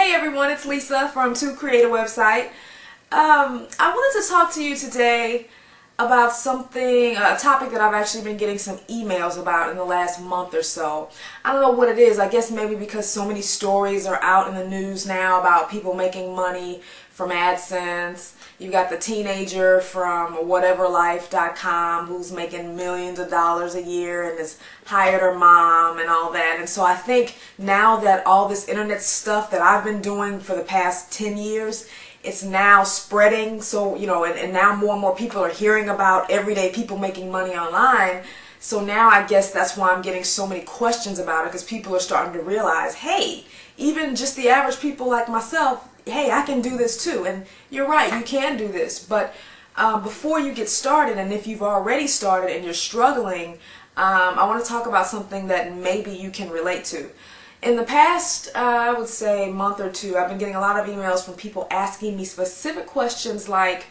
Hey everyone, it's Lisa from To Create a Website. I wanted to talk to you today about a topic that I've actually been getting some emails about in the last month or so. I don't know what it is. I guess maybe because so many stories are out in the news now about people making money from AdSense. You've got the teenager from whateverlife.com who's making millions of dollars a year and has hired her mom and all that. And so I think now that all this internet stuff that I've been doing for the past 10 years, it's now spreading. So, and now more and more people are hearing about everyday people making money online. So now I guess that's why I'm getting so many questions about it, because people are starting to realize, hey, even just the average people like myself, hey, I can do this too. And you're right, you can do this. But before you get started, and if you've already started and you're struggling, I want to talk about something that maybe you can relate to. In the past, I would say month or two, I've been getting a lot of emails from people asking me specific questions like,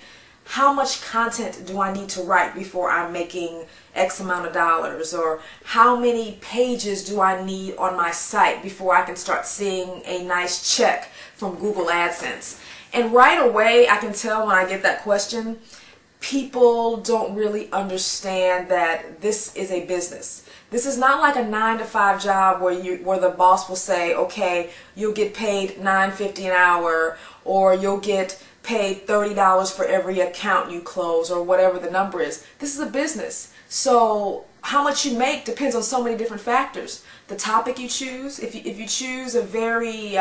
how much content do I need to write before I'm making X amount of dollars? Or how many pages do I need on my site before I can start seeing a nice check from Google AdSense? And right away, I can tell when I get that question, people don't really understand that this is a business. This is not like a 9-to-5 job where the boss will say, okay, you'll get paid $9.50 an hour, or you'll get paid $30 for every account you close, or whatever the number is. This is a business. So how much you make depends on so many different factors. The topic you choose, if you choose a very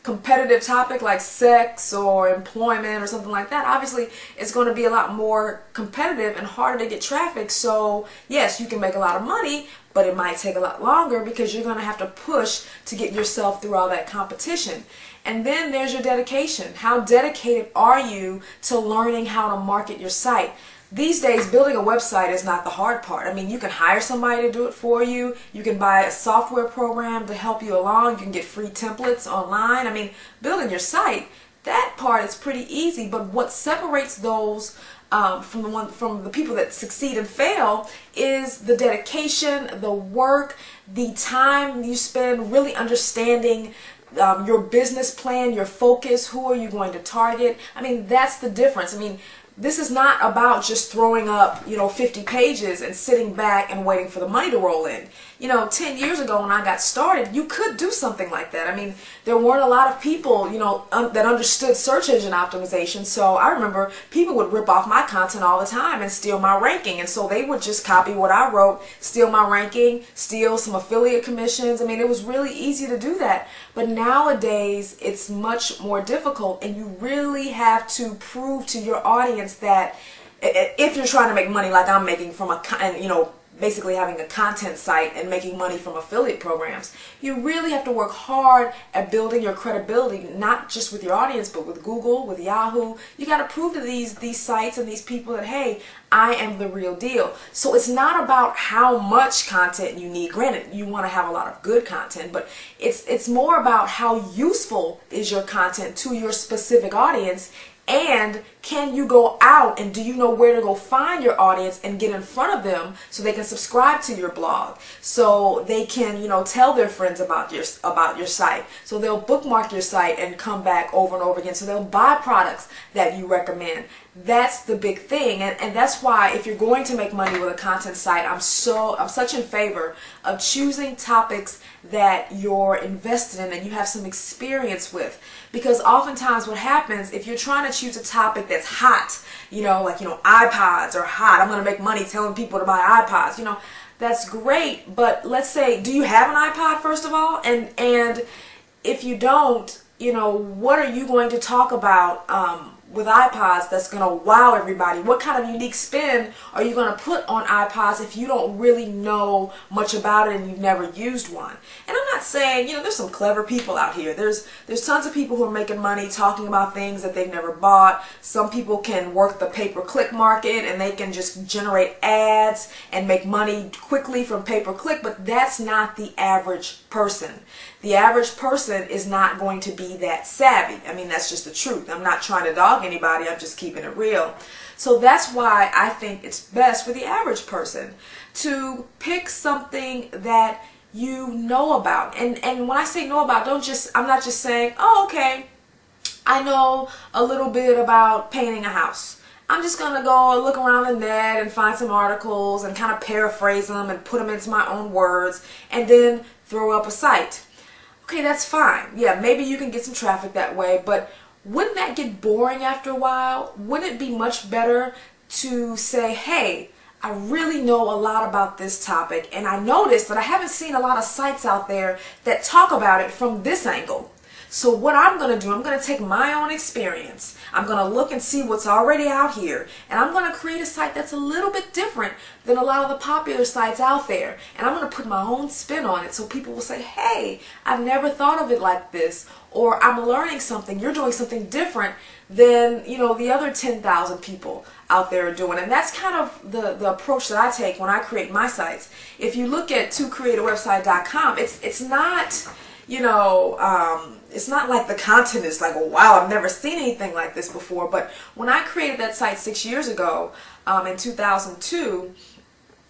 competitive topic like sex or employment or something like that, obviously it's going to be a lot more competitive and harder to get traffic. So yes, you can make a lot of money, but it might take a lot longer because you're going to have to push to get yourself through all that competition. And then there's your dedication. How dedicated are you to learning how to market your site? These days, building a website is not the hard part. I mean, you can hire somebody to do it for you. You can buy a software program to help you along. You can get free templates online. I mean, building your site, that part is pretty easy. But what separates those from the people that succeed and fail is the dedication, the work, the time you spend really understanding your business plan, your focus, who are you going to target. I mean, that's the difference. I mean, this is not about just throwing up, 50 pages and sitting back and waiting for the money to roll in. 10 years ago when I got started, you could do something like that. I mean, there weren't a lot of people, that understood search engine optimization. So I remember people would rip off my content all the time and steal my ranking. And so they would just copy what I wrote, steal my ranking, steal some affiliate commissions. I mean, it was really easy to do that. But nowadays, it's much more difficult, and you really have to prove to your audience that if you're trying to make money like I'm making from basically having a content site and making money from affiliate programs, you really have to work hard at building your credibility, not just with your audience, but with Google, with Yahoo. You got to prove to these sites and these people that, hey, I am the real deal. So it's not about how much content you need. Granted, you want to have a lot of good content, but it's more about how useful is your content to your specific audience. And can you go out, and do you know where to go find your audience and get in front of them so they can subscribe to your blog, so they can, tell their friends about your site, so they'll bookmark your site and come back over and over again, so they'll buy products that you recommend. That's the big thing, and that's why if you're going to make money with a content site, I'm such in favor of choosing topics that you're invested in and you have some experience with. Because oftentimes what happens, if you're trying to choose a topic that's hot, iPods are hot, I'm going to make money telling people to buy iPods, that's great, but let's say, do you have an iPod first of all? And if you don't, what are you going to talk about with iPods that's going to wow everybody? What kind of unique spin are you going to put on iPods if you don't really know much about it and you've never used one? And I'm not saying, there's some clever people out here. There's tons of people who are making money talking about things that they've never bought. Some people can work the pay-per-click market and they can just generate ads and make money quickly from pay-per-click, but that's not the average person. The average person is not going to be that savvy. I mean, that's just the truth. I'm not trying to dog anybody. I'm just keeping it real. So that's why I think it's best for the average person to pick something that you know about. And when I say know about, I'm not just saying, oh, okay, I know a little bit about painting a house. I'm just going to go look around the net and find some articles and kind of paraphrase them and put them into my own words and then throw up a site. Okay, that's fine. Yeah, maybe you can get some traffic that way, but wouldn't that get boring after a while? Wouldn't it be much better to say, hey, I really know a lot about this topic, and I noticed that I haven't seen a lot of sites out there that talk about it from this angle. So what I'm going to do, I'm going to take my own experience. I'm going to look and see what's already out here. And I'm going to create a site that's a little bit different than a lot of the popular sites out there. And I'm going to put my own spin on it so people will say, hey, I've never thought of it like this. Or I'm learning something. You're doing something different than, you know, the other 10,000 people out there are doing. And that's kind of the approach that I take when I create my sites. If you look at tocreateawebsite.com, it's not, you know, it's not like the content is like, oh, wow, I've never seen anything like this before. But when I created that site 6 years ago, in 2002,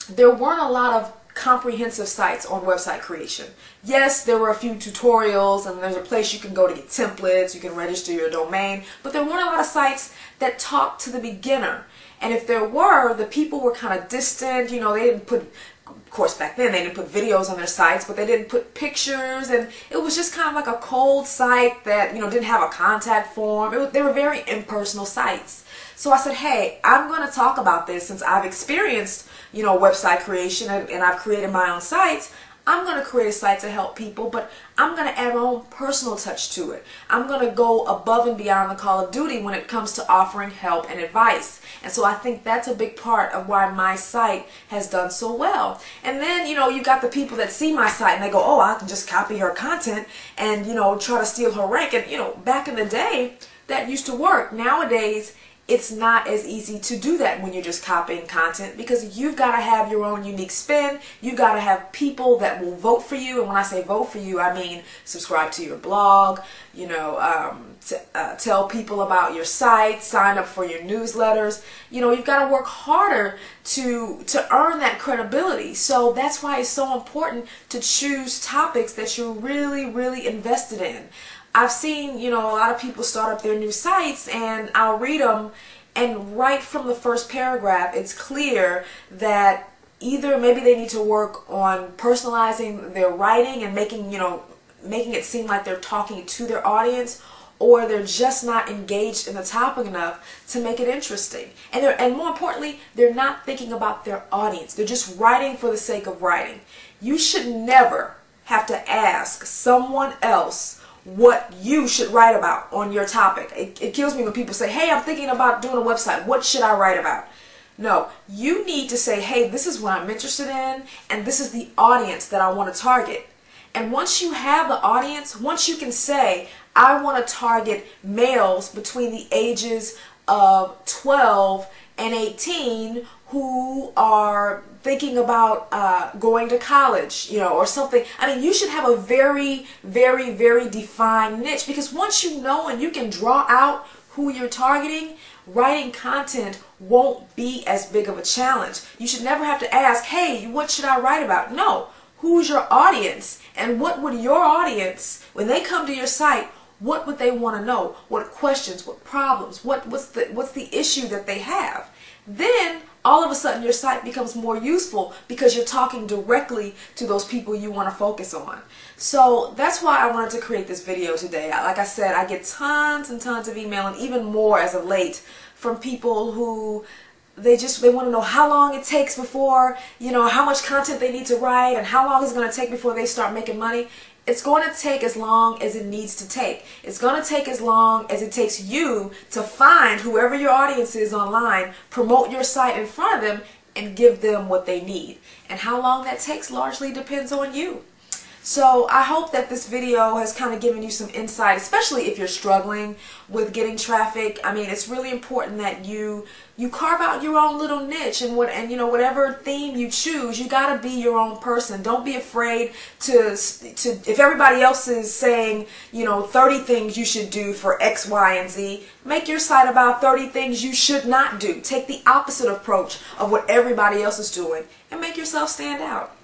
there weren't a lot of comprehensive sites on website creation. Yes, there were a few tutorials and there's a place you can go to get templates, you can register your domain, but there weren't a lot of sites that talked to the beginner. And if there were, the people were kind of distant, you know, they didn't put, of course back then they didn't put videos on their sites, but they didn't put pictures, and it was just kind of like a cold site that, you know, didn't have a contact form. They were very impersonal sites. So I said, hey, I'm going to talk about this since I've experienced, you know, website creation and I've created my own sites. I'm going to create a site to help people, but I'm going to add my own personal touch to it. I'm going to go above and beyond the call of duty when it comes to offering help and advice. And so I think that's a big part of why my site has done so well. And then, you know, you got the people that see my site and they go, oh, I can just copy her content and, you know, try to steal her rank. And, you know, back in the day, that used to work. Nowadays, it's not as easy to do that when you're just copying content, because you've got to have your own unique spin. You've got to have people that will vote for you. And when I say vote for you, I mean subscribe to your blog, you know, tell people about your site, sign up for your newsletters. You know, you've got to work harder to earn that credibility. So that's why it's so important to choose topics that you're really, really invested in. I've seen, you know, a lot of people start up their new sites and I'll read them, and right from the first paragraph it's clear that either maybe they need to work on personalizing their writing and making it seem like they're talking to their audience, or they're just not engaged in the topic enough to make it interesting. And more importantly, they're not thinking about their audience. They're just writing for the sake of writing. You should never have to ask someone else what you should write about on your topic. It kills me when people say, hey, I'm thinking about doing a website. What should I write about? No, you need to say, hey, this is what I'm interested in, and this is the audience that I want to target. And once you have the audience, once you can say, I want to target males between the ages of 12 and 18 who are thinking about going to college, you know, or something. I mean, you should have a very, very, very defined niche, because once you know and you can draw out who you're targeting, writing content won't be as big of a challenge. You should never have to ask, hey, what should I write about? No, who's your audience? And what would your audience, when they come to your site, what would they want to know? What questions, what problems, what's the issue that they have? Then all of a sudden your site becomes more useful because you're talking directly to those people you want to focus on. So that's why I wanted to create this video today. Like I said, I get tons and tons of email, and even more as of late, from people who they want to know how long it takes before, you know, how much content they need to write and how long it's going to take before they start making money. It's going to take as long as it needs to take. It's going to take as long as it takes you to find whoever your audience is online, promote your site in front of them, and give them what they need. And how long that takes largely depends on you. So I hope that this video has kind of given you some insight, especially if you're struggling with getting traffic. I mean, it's really important that you carve out your own little niche, and you know, whatever theme you choose, you got to be your own person. Don't be afraid to if everybody else is saying, you know, 30 things you should do for X, Y, and Z, make your site about 30 things you should not do. Take the opposite approach of what everybody else is doing and make yourself stand out.